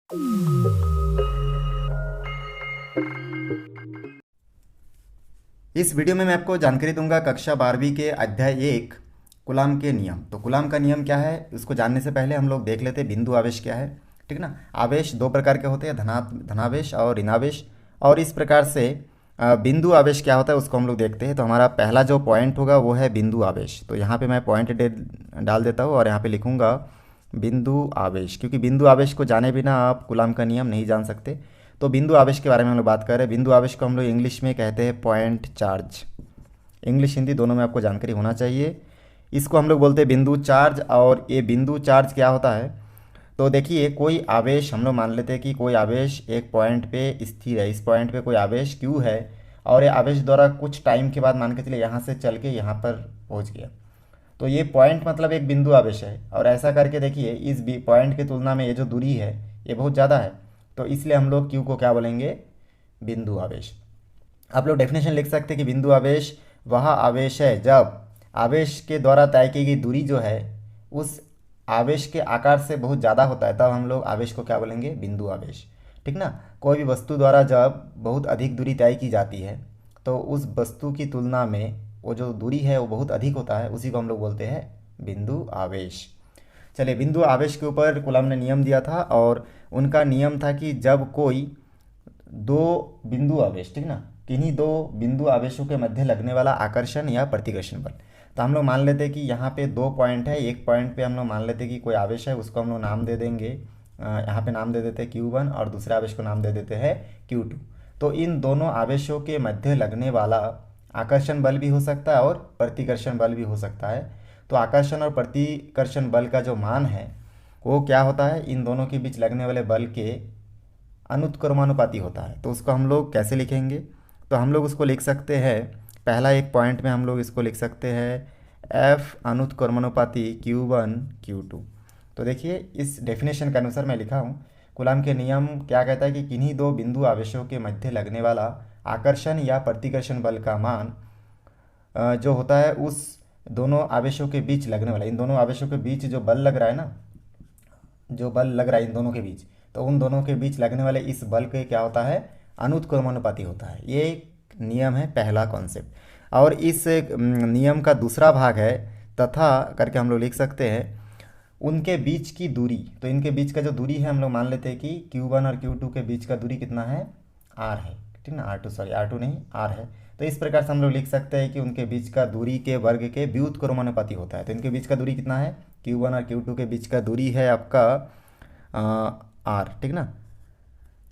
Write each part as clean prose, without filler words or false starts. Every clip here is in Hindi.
इस वीडियो में मैं आपको जानकारी दूंगा कक्षा 12वीं के अध्याय 1 कूलाम के नियम। तो कूलाम का नियम क्या है उसको जानने से पहले हम लोग देख लेते हैं बिंदु आवेश क्या है। ठीक ना। आवेश दो प्रकार के होते हैं, धनावेश और ऋणावेश। और इस प्रकार से बिंदु आवेश क्या होता है उसको हम लोग देखते हैं। तो हमारा पहला जो पॉइंट होगा वो है बिंदु आवेश। तो यहाँ पे मैं पॉइंट डाल देता हूँ और यहाँ पे लिखूँगा बिंदु आवेश, क्योंकि बिंदु आवेश को जाने बिना आप कूलाम का नियम नहीं जान सकते। तो बिंदु आवेश के बारे में हम लोग बात कर रहे हैं। बिंदु आवेश को हम लोग इंग्लिश में कहते हैं पॉइंट चार्ज। इंग्लिश हिंदी दोनों में आपको जानकारी होना चाहिए। इसको हम लोग बोलते हैं बिंदु चार्ज। और ये बिंदु चार्ज क्या होता है, तो देखिए कोई आवेश हम लोग मान लेते हैं कि कोई आवेश एक पॉइंट पे स्थिर है। इस पॉइंट पे कोई आवेश क्यू है और ये आवेश द्वारा कुछ टाइम के बाद मान के चलिए यहाँ से चल के यहाँ पर पहुँच गया। तो ये पॉइंट मतलब एक बिंदु आवेश है। और ऐसा करके देखिए इस पॉइंट की तुलना में ये जो दूरी है ये बहुत ज़्यादा है, तो इसलिए हम लोग क्यू को क्या बोलेंगे, बिंदु आवेश। आप लोग डेफिनेशन लिख सकते हैं कि बिंदु आवेश वह आवेश है जब आवेश के द्वारा तय की गई दूरी जो है उस आवेश के आकार से बहुत ज़्यादा होता है, तब हम लोग आवेश को क्या बोलेंगे, बिंदु आवेश। ठीक ना। कोई भी वस्तु द्वारा जब बहुत अधिक दूरी तय की जाती है तो उस वस्तु की तुलना में वो जो दूरी है वो बहुत अधिक होता है, उसी को हम लोग बोलते हैं बिंदु आवेश। चलिए, बिंदु आवेश के ऊपर कूलाम ने नियम दिया था और उनका नियम था कि जब कोई दो बिंदु आवेश, ठीक ना, किन्हीं दो बिंदु आवेशों के मध्य लगने वाला आकर्षण या प्रतिकर्षण बल। तो हम लोग मान लेते हैं कि यहाँ पे दो पॉइंट है। एक पॉइंट पे हम लोग मान लेते हैं कि कोई आवेश है, उसको हम लोग नाम दे देंगे, यहाँ पे नाम दे देते हैं Q1 और दूसरे आवेश को नाम दे देते हैं Q2। तो इन दोनों आवेशों के मध्य लगने वाला आकर्षण बल भी हो सकता है और प्रतिकर्षण बल भी हो सकता है। तो आकर्षण और प्रतिकर्षण बल का जो मान है वो क्या होता है, इन दोनों के बीच लगने वाले बल के अनुत्क्रमानुपाती होता है। तो उसको हम लोग कैसे लिखेंगे, तो हम लोग उसको लिख सकते हैं, पहला एक पॉइंट में हम लोग इसको लिख सकते हैं F अनुत्क्रमानुपाती Q1 Q2। तो देखिए इस डेफिनेशन के अनुसार मैं लिखा हूँ, कूलाम के नियम क्या कहता है कि किन्हीं दो बिंदु आवेशों के मध्य लगने वाला आकर्षण या प्रतिकर्षण बल का मान जो होता है उस दोनों आवेशों के बीच लगने वाला, इन दोनों आवेशों के बीच जो बल लग रहा है ना, जो बल लग रहा है इन दोनों के बीच, तो उन दोनों के बीच लगने वाले इस बल के क्या होता है, अनुत्क्रमानुपाती होता है। ये एक नियम है, पहला कॉन्सेप्ट। और इस नियम का दूसरा भाग है तथा करके हम लोग लिख सकते हैं उनके बीच की दूरी। तो इनके बीच का जो दूरी है हम लोग मान लेते हैं कि Q1 और Q2 के बीच का दूरी कितना है, R है। ठीक ना, R2 सॉरी R2 नहीं R है। तो इस प्रकार से हम लोग लिख सकते हैं कि उनके बीच का दूरी के वर्ग के व्युत्क्रमानुपाती होता है। तो इनके बीच का दूरी कितना है, Q1 और Q2 के बीच का दूरी है आपका R। ठीक ना।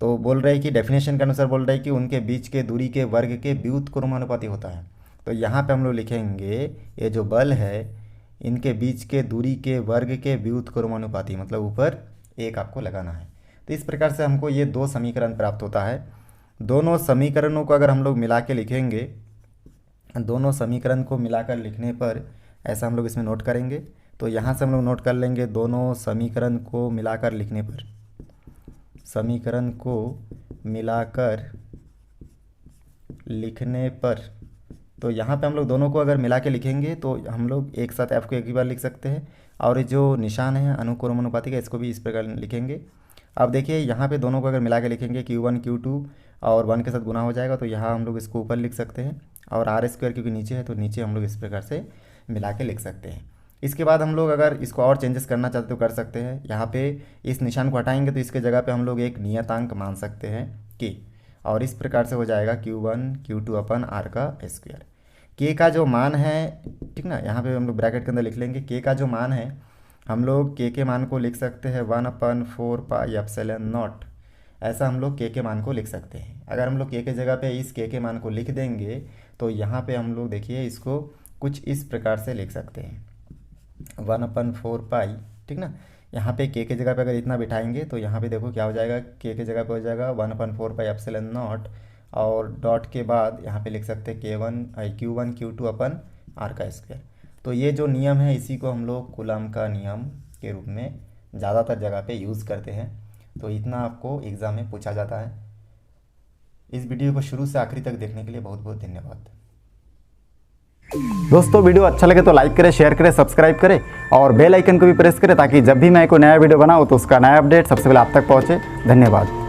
तो बोल रहे हैं कि डेफिनेशन के अनुसार बोल रहे हैं कि उनके बीच के दूरी के वर्ग के व्युत्क्रमानुपाती होता है। तो यहाँ पे हम लोग लिखेंगे ये जो बल है इनके बीच के दूरी के वर्ग के व्युत्क्रमानुपाती, मतलब ऊपर एक आपको लगाना है। तो इस प्रकार से हमको ये दो समीकरण प्राप्त होता है। दोनों समीकरणों को अगर हम लोग मिला के लिखेंगे, दोनों समीकरण को मिलाकर लिखने पर ऐसा हम लोग इसमें नोट करेंगे। तो यहाँ से हम लोग नोट कर लेंगे, दोनों समीकरण को मिलाकर लिखने पर, समीकरण को मिलाकर लिखने पर, तो यहाँ पे हम लोग दोनों को अगर मिला के लिखेंगे तो हम लोग एक साथ F को एक ही बार लिख सकते हैं और जो निशान है अनुक्रमानुपाती का इसको भी इस प्रकार लिखेंगे। अब देखिए यहाँ पे दोनों को अगर मिला के लिखेंगे Q1 Q2 और 1 के साथ गुना हो जाएगा, तो यहाँ हम लोग इसको ऊपर लिख सकते हैं और R² क्योंकि नीचे है तो नीचे हम लोग इस प्रकार से मिला के लिख सकते हैं। इसके बाद हम लोग अगर इसको और चेंजेस करना चाहते तो कर सकते हैं। यहाँ पे इस निशान को हटाएंगे तो इसके जगह पे हम लोग एक नियतांक मान सकते हैं कि, और इस प्रकार से हो जाएगा Q1 Q2 अपन R का स्क्वायर। के का जो मान है, ठीक ना, यहाँ पे हम लोग ब्रैकेट के अंदर लिख लेंगे के का जो मान है, हम लोग के मान को लिख सकते हैं 1/4 पाई एप्सिलॉन नॉट। ऐसा हम लोग के मान को लिख सकते हैं। अगर हम लोग के जगह पे इस के मान को लिख देंगे तो यहाँ पे हम लोग देखिए इसको कुछ इस प्रकार से लिख सकते हैं 1/4 पाई। ठीक ना, यहाँ पे के जगह पे अगर इतना बिठाएंगे तो यहाँ पे देखो क्या हो जाएगा, के जगह पे हो जाएगा 1/4 पाई एप्सिलॉन नॉट और डॉट के बाद यहाँ पे लिख सकते हैं Q1 Q2 अपन R का स्क्वायर। तो ये जो नियम है इसी को हम लोग कूलाम का नियम के रूप में ज़्यादातर जगह पे यूज़ करते हैं। तो इतना आपको एग्ज़ाम में पूछा जाता है। इस वीडियो को शुरू से आखिरी तक देखने के लिए बहुत बहुत धन्यवाद। दोस्तों वीडियो अच्छा लगे तो लाइक करें, शेयर करें, सब्सक्राइब करें और बेल आइकन को भी प्रेस करें ताकि जब भी मैं कोई नया वीडियो बनाऊँ तो उसका नया अपडेट सबसे पहले आप तक पहुँचे। धन्यवाद।